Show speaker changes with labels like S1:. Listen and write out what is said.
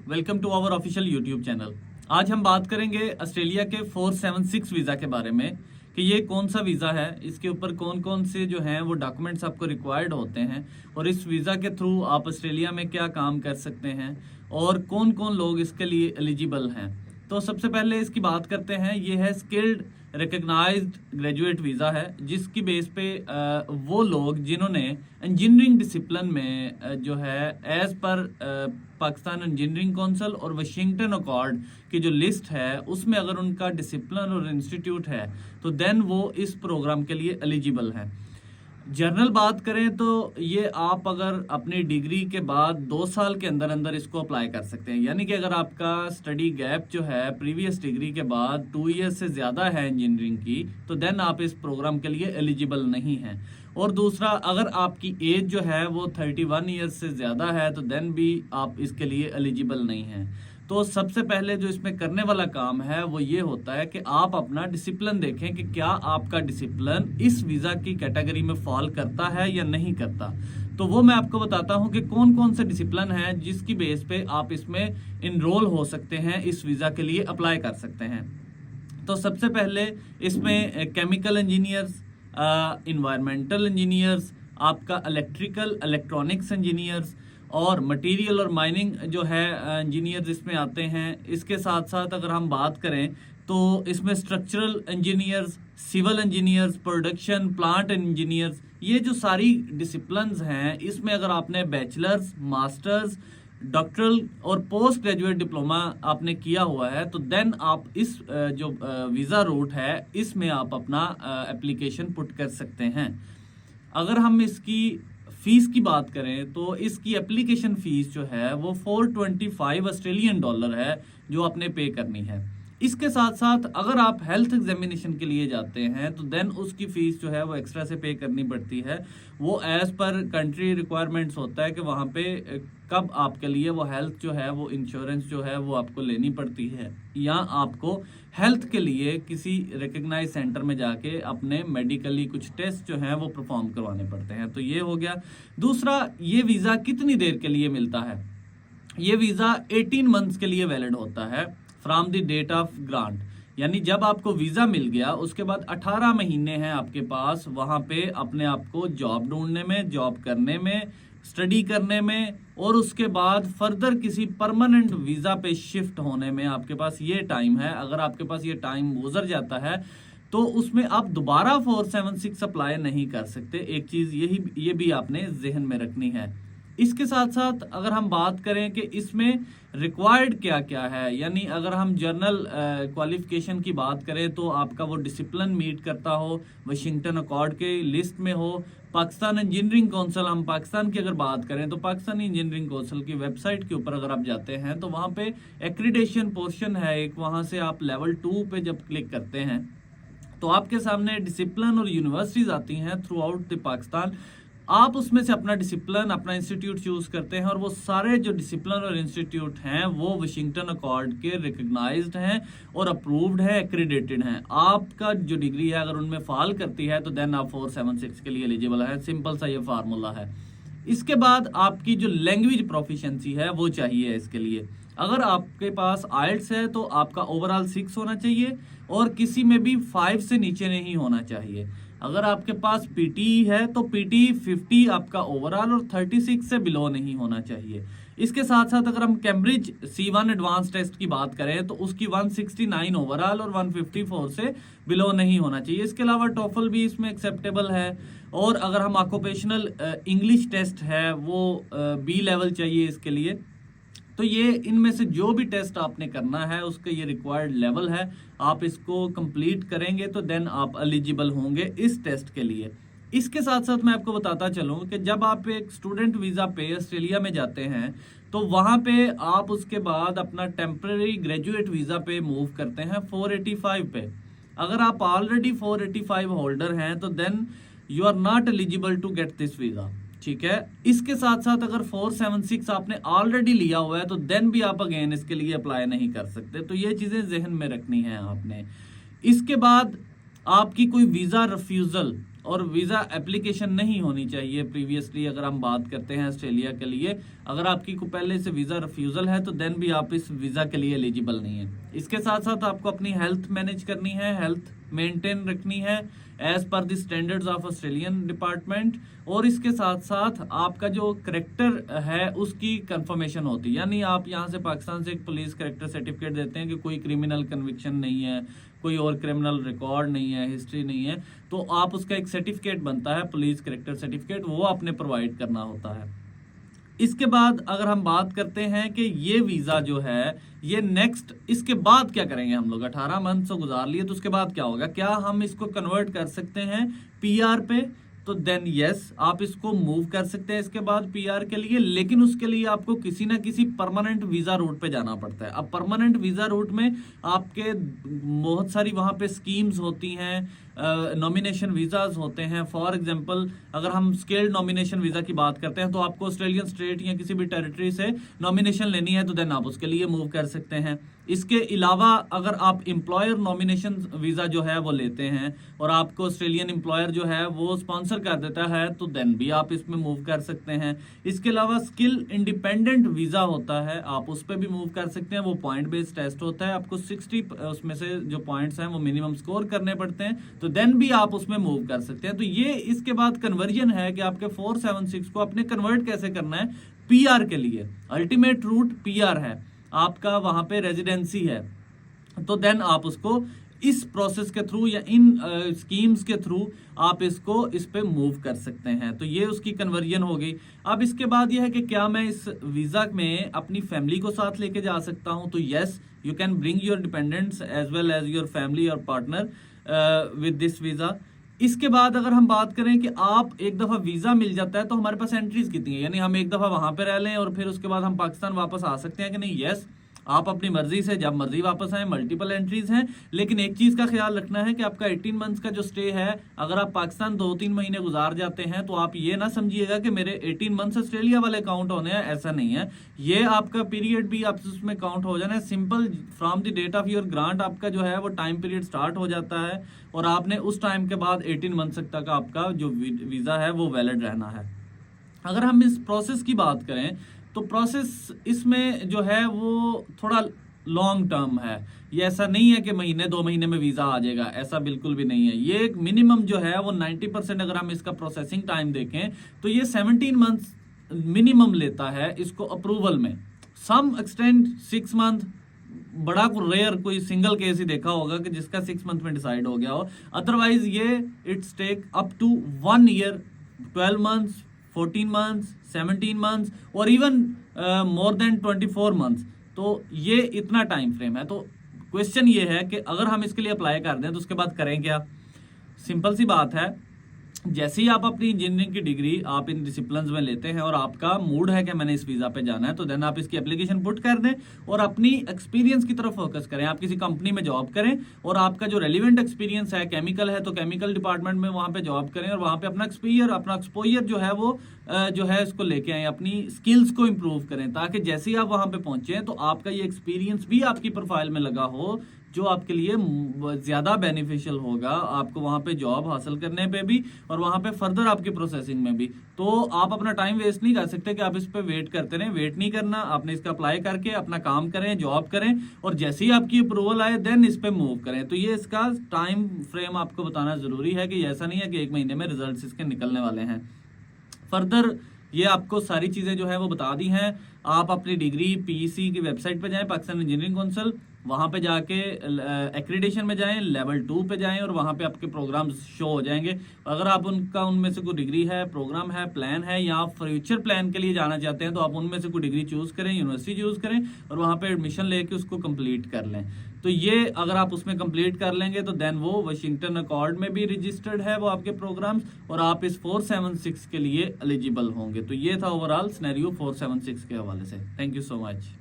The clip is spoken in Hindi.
S1: Welcome to our official YouTube channel. आज हम बात करेंगे ऑस्ट्रेलिया के 476 वीज़ा के बारे में कि ये कौन सा वीज़ा है, इसके ऊपर कौन कौन से जो हैं वो डॉक्यूमेंट्स आपको रिक्वायर्ड होते हैं और इस वीज़ा के थ्रू आप ऑस्ट्रेलिया में क्या काम कर सकते हैं और कौन कौन लोग इसके लिए एलिजिबल हैं। तो सबसे पहले इसकी बात करते हैं। ये है स्किल्ड रिकग्नाइज्ड ग्रेजुएट वीज़ा है, जिसकी बेस पे वो लोग जिन्होंने इंजीनियरिंग डिसिप्लिन में जो है as per Pakistan engineering council और वाशिंगटन अकॉर्ड की जो लिस्ट है उसमें अगर उनका डिसिप्लिन और इंस्टीट्यूट है तो देन वो इस प्रोग्राम के लिए एलिजिबल हैं। जनरल बात करें तो ये आप अगर अपनी डिग्री के बाद 2 साल के अंदर अंदर इसको अप्लाई कर सकते हैं, यानी कि अगर आपका स्टडी गैप जो है प्रीवियस डिग्री के बाद 2 ईयर्स से ज़्यादा है इंजीनियरिंग की, तो देन आप इस प्रोग्राम के लिए एलिजिबल नहीं हैं। और दूसरा, अगर आपकी एज जो है वो 31 ईयर्स से ज़्यादा है तो देन भी आप इसके लिए एलिजिबल नहीं हैं। तो सबसे पहले जो इसमें करने वाला काम है वो ये होता है कि आप अपना डिसिप्लिन देखें कि क्या आपका डिसिप्लिन इस वीज़ा की कैटेगरी में फॉल करता है या नहीं करता। तो वो मैं आपको बताता हूँ कि कौन कौन से डिसिप्लिन हैं जिसकी बेस पे आप इसमें इनरोल हो सकते हैं, इस वीज़ा के लिए अप्लाई कर सकते हैं। तो सबसे पहले इसमें केमिकल इंजीनियर्स, इन्वायरमेंटल इंजीनियर्स, आपका इलेक्ट्रिकल इलेक्ट्रॉनिक्स इंजीनियर्स और मटेरियल और माइनिंग जो है इंजीनियर्स इसमें आते हैं। इसके साथ साथ अगर हम बात करें तो इसमें structural engineers, civil engineers, production plant engineers, ये जो सारी डिसिप्लिन्स हैं इसमें अगर आपने बैचलर्स, मास्टर्स, डॉक्टरल और पोस्ट ग्रेजुएट डिप्लोमा आपने किया हुआ है तो देन आप इस जो वीज़ा रूट है इसमें आप अपना एप्लीकेशन पुट कर सकते हैं। अगर हम इसकी फीस की बात करें तो इसकी एप्लीकेशन फीस जो है वो $425 ऑस्ट्रेलियन डॉलर है जो आपने पे करनी है। इसके साथ साथ अगर आप हेल्थ एग्जामिनेशन के लिए जाते हैं तो देन उसकी फीस जो है वो एक्स्ट्रा से पे करनी पड़ती है। वो एज पर कंट्री रिक्वायरमेंट्स होता है कि वहाँ पे कब आपके लिए वो हेल्थ जो है वो इंश्योरेंस जो है वो आपको लेनी पड़ती है, या आपको हेल्थ के लिए किसी रिकग्नाइज सेंटर में जाके अपने मेडिकली कुछ टेस्ट जो हैं वो परफॉर्म करवाने पड़ते हैं। तो ये हो गया। दूसरा, ये वीज़ा कितनी देर के लिए मिलता है? ये वीज़ा 18 मंथ्स के लिए वैलिड होता है from the date of grant, यानी जब आपको वीज़ा मिल गया उसके बाद 18 महीने हैं आपके पास वहाँ पे अपने आप को जॉब ढूंढने में, जॉब करने में, स्टडी करने में और उसके बाद फर्दर किसी परमानेंट वीज़ा पे शिफ्ट होने में आपके पास ये टाइम है। अगर आपके पास ये टाइम गुजर जाता है तो उसमें आप दोबारा 476 अप्लाई नहीं कर सकते। एक चीज़ ये भी आपने जहन में रखनी है। इसके साथ साथ अगर हम बात करें कि इसमें रिक्वायर्ड क्या क्या है, यानी अगर हम जर्नल क्वालिफिकेशन की बात करें तो आपका वो डिसिप्लिन मीट करता हो, वाशिंगटन अकॉर्ड के लिस्ट में हो, पाकिस्तान इंजीनियरिंग काउंसिल, हम पाकिस्तान की अगर बात करें तो पाकिस्तानी इंजीनियरिंग काउंसिल की वेबसाइट के ऊपर अगर आप जाते हैं तो वहाँ पे एक्रीडेशन पोर्शन है एक, वहाँ से आप लेवल 2 पे जब क्लिक करते हैं तो आपके सामने डिसिप्लिन और यूनिवर्सिटीज़ आती हैं थ्रू आउट द पाकिस्तान। आप उसमें से अपना डिसिप्लिन, अपना इंस्टीट्यूट चूज करते हैं और वो सारे जो डिसिप्लिन और इंस्टीट्यूट हैं वो वाशिंगटन अकॉर्ड के रिकग्नाइज्ड हैं और अप्रूव्ड है, एक्रीडेटेड हैं। आपका जो डिग्री है अगर उनमें फॉल करती है तो देन आप 476 के लिए एलिजिबल है। सिंपल सा ये फार्मूला है। इसके बाद आपकी जो लैंग्वेज प्रोफिशिएंसी है वो चाहिए इसके लिए। अगर आपके पास आइल्ट्स है तो आपका ओवरऑल 6 होना चाहिए और किसी में भी 5 से नीचे नहीं होना चाहिए। अगर आपके पास पीटी है तो पीटी 50 आपका ओवरऑल और 36 से बिलो नहीं होना चाहिए। इसके साथ साथ अगर हम कैम्ब्रिज C1 एडवांस टेस्ट की बात करें तो उसकी 169 ओवरऑल और 154 से बिलो नहीं होना चाहिए। इसके अलावा टोफल भी इसमें एक्सेप्टेबल है। और अगर हम ऑक्यूपेशनल इंग्लिश टेस्ट है वो B लेवल चाहिए इसके लिए। तो ये इनमें से जो भी टेस्ट आपने करना है उसका ये रिक्वायर्ड लेवल है। आप इसको कंप्लीट करेंगे तो देन आप एलिजिबल होंगे इस टेस्ट के लिए। इसके साथ साथ मैं आपको बताता चलूं कि जब आप एक स्टूडेंट वीज़ा पे ऑस्ट्रेलिया में जाते हैं तो वहाँ पे आप उसके बाद अपना टेम्पररी ग्रेजुएट वीज़ा पे मूव करते हैं 485 पे। अगर आप ऑलरेडी 485 होल्डर हैं तो then you are not eligible to get this visa, ठीक है। इसके साथ साथ अगर 476 आपने ऑलरेडी लिया हुआ है तो देन भी आप अगेन इसके लिए अप्लाई नहीं कर सकते। तो ये चीज़ें जहन में रखनी है आपने। इसके बाद आपकी कोई वीज़ा रिफ्यूज़ल और वीज़ा एप्लीकेशन नहीं होनी चाहिए प्रीवियसली। अगर हम बात करते हैं ऑस्ट्रेलिया के लिए, अगर आपकी को पहले से वीज़ा रिफ्यूज़ल है तो देन भी आप इस वीज़ा के लिए एलिजिबल नहीं है। इसके साथ साथ आपको अपनी हेल्थ मैनेज करनी है, हेल्थ मेंटेन रखनी है as per the standards of Australian department, और इसके साथ साथ आपका जो करेक्टर है उसकी कंफर्मेशन होती है। यानी आप यहाँ से पाकिस्तान से एक पुलिस करेक्टर सर्टिफिकेट देते हैं कि कोई क्रिमिनल कन्विक्शन नहीं है, कोई और क्रिमिनल रिकॉर्ड नहीं है, हिस्ट्री नहीं है, तो आप उसका एक सर्टिफिकेट बनता है पुलिस करेक्टर सर्टिफिकेट, वो आपने प्रोवाइड करना होता है। इसके बाद अगर हम बात करते हैं कि ये वीज़ा जो है ये नेक्स्ट इसके बाद क्या करेंगे हम लोग, 18 मंथ से गुजार लिए तो उसके बाद क्या होगा, क्या हम इसको कन्वर्ट कर सकते हैं पीआर पे, तो देन यस आप इसको मूव कर सकते हैं इसके बाद पीआर के लिए, लेकिन उसके लिए आपको किसी ना किसी परमानेंट वीज़ा रूट पे जाना पड़ता है। अब परमानेंट वीज़ा रूट में आपके बहुत सारी वहाँ पे स्कीम्स होती हैं, नॉमिनेशन वीज़ाज होते हैं। फॉर एग्जांपल अगर हम स्किल्ड नॉमिनेशन वीज़ा की बात करते हैं तो आपको ऑस्ट्रेलियन स्टेट या किसी भी टेरिटरी से नॉमिनेशन लेनी है तो देन आप उसके लिए मूव कर सकते हैं। इसके अलावा अगर आप एम्प्लॉयर नॉमिनेशन वीज़ा जो है वो लेते हैं और आपको ऑस्ट्रेलियन एम्प्लॉयर जो है वो स्पॉन्सर कर देता है तो देन भी आप इसमें मूव कर सकते हैं। इसके अलावा स्किल इंडिपेंडेंट वीज़ा होता है, आप उस पर भी मूव कर सकते हैं। वो पॉइंट बेस्ड टेस्ट होता है, आपको 60 उसमें से जो पॉइंट्स हैं वो मिनिमम स्कोर करने पड़ते हैं, तो देन भी आप उसमें मूव कर सकते हैं। तो ये इसके बाद कन्वर्जन है कि आपके 476 को अपने कन्वर्ट कैसे करना है पीआर के लिए। अल्टीमेट रूट पीआर है, आपका वहां पे रेजिडेंसी है, तो देन आप उसको इस प्रोसेस के थ्रू या इन स्कीम्स के थ्रू आप इसको इस पे मूव कर सकते हैं। तो ये उसकी कन्वर्जन हो गई। अब इसके बाद ये है कि क्या मैं इस वीज़ा में अपनी फैमिली को साथ लेके जा सकता हूं, तो yes you can bring your dependents as well as your family और पार्टनर विद दिस वीज़ा। इसके बाद अगर हम बात करें कि आप एक दफ़ा वीज़ा मिल जाता है तो हमारे पास एंट्रीज कितनी है, यानी हम एक दफ़ा वहां पे रह लें और फिर उसके बाद हम पाकिस्तान वापस आ सकते हैं कि नहीं, यस आप अपनी मर्जी से जब मर्जी वापस आए, मल्टीपल एंट्रीज हैं। लेकिन एक चीज़ का ख्याल रखना है कि आपका 18 मंथ्स का जो स्टे है, अगर आप पाकिस्तान 2-3 महीने गुजार जाते हैं तो आप ये ना समझिएगा कि मेरे 18 मंथ्स ऑस्ट्रेलिया वाले काउंट होने हैं, ऐसा नहीं है। ये आपका पीरियड भी आप उसमें काउंट हो जाना है। Simple from the date of your grant आपका जो है वो टाइम पीरियड स्टार्ट हो जाता है और आपने उस टाइम के बाद 18 मंथ्स तक आपका जो वीज़ा है वो वैलिड रहना है। अगर हम इस प्रोसेस की बात करें तो प्रोसेस इसमें जो है वो थोड़ा लॉन्ग टर्म है। ये ऐसा नहीं है कि महीने 2 महीने में वीज़ा आ जाएगा, ऐसा बिल्कुल भी नहीं है। ये एक मिनिमम जो है वो 90% अगर हम इसका प्रोसेसिंग टाइम देखें तो ये 17 मंथ्स मिनिमम लेता है इसको अप्रूवल में। सम एक्सटेंड 6 मंथ, बड़ा रेयर कोई सिंगल केस ही देखा होगा कि जिसका 6 मंथ में डिसाइड हो गया हो। अदरवाइज ये it's take up to 1 year, 12 months, 14 months, 17 months और इवन मोर देन 24 मंथ्स। तो ये इतना टाइम फ्रेम है। तो क्वेश्चन ये है कि अगर हम इसके लिए अप्लाई कर दें तो उसके बाद करें क्या। सिंपल सी बात है, जैसे ही आप अपनी इंजीनियरिंग की डिग्री आप इन डिसिप्लिन्स में लेते हैं और आपका मूड है कि मैंने इस वीज़ा पे जाना है, तो देन आप इसकी एप्लीकेशन पुट कर दें और अपनी एक्सपीरियंस की तरफ फोकस करें। आप किसी कंपनी में जॉब करें और आपका जो रेलिवेंट एक्सपीरियंस है, केमिकल है तो केमिकल डिपार्टमेंट में वहाँ पे जॉब करें और वहाँ पे अपना एक्सपोजर जो है वो जो है इसको लेके आए, अपनी स्किल्स को इम्प्रूव करें, ताकि जैसे ही आप वहाँ पे पहुंचे तो आपका ये एक्सपीरियंस भी आपकी प्रोफाइल में लगा हो, जो आपके लिए ज़्यादा बेनिफिशियल होगा आपको वहाँ पे जॉब हासिल करने पे भी और वहाँ पे फर्दर आपकी प्रोसेसिंग में भी। तो आप अपना टाइम वेस्ट नहीं कर सकते कि आप इस पे वेट करते रहें। वेट नहीं करना, आपने इसका अप्लाई करके अपना काम करें, जॉब करें और जैसे ही आपकी अप्रूवल आए देन इस पे मूव करें। तो ये इसका टाइम फ्रेम आपको बताना ज़रूरी है कि ऐसा नहीं है कि 1 महीने में रिजल्ट इसके निकलने वाले हैं। फर्दर ये आपको सारी चीज़ें जो है वो बता दी हैं। आप अपनी डिग्री पीईसी की वेबसाइट पे जाएं, पाकिस्तान इंजीनियरिंग काउंसिल, वहाँ पे जाके एक्रीडेशन में जाएं, लेवल 2 पे जाएं और वहाँ पे आपके प्रोग्राम्स शो हो जाएंगे। अगर आप उनमें से कोई डिग्री है, प्रोग्राम है, प्लान है या आप फ्यूचर प्लान के लिए जाना चाहते हैं तो आप उनमें से कोई डिग्री चूज़ करें, यूनिवर्सिटी चूज़ करें और वहाँ पे एडमिशन लेके उसको कंप्लीट कर लें। तो ये अगर आप उसमें कंप्लीट कर लेंगे तो देन वो वाशिंगटन अकॉर्ड में भी रजिस्टर्ड है वो आपके प्रोग्राम्स और आप इस 476 के लिए एलिजिबल होंगे। तो ये था ओवरऑल सिनेरियो 476 के हवाले से। Thank you so much.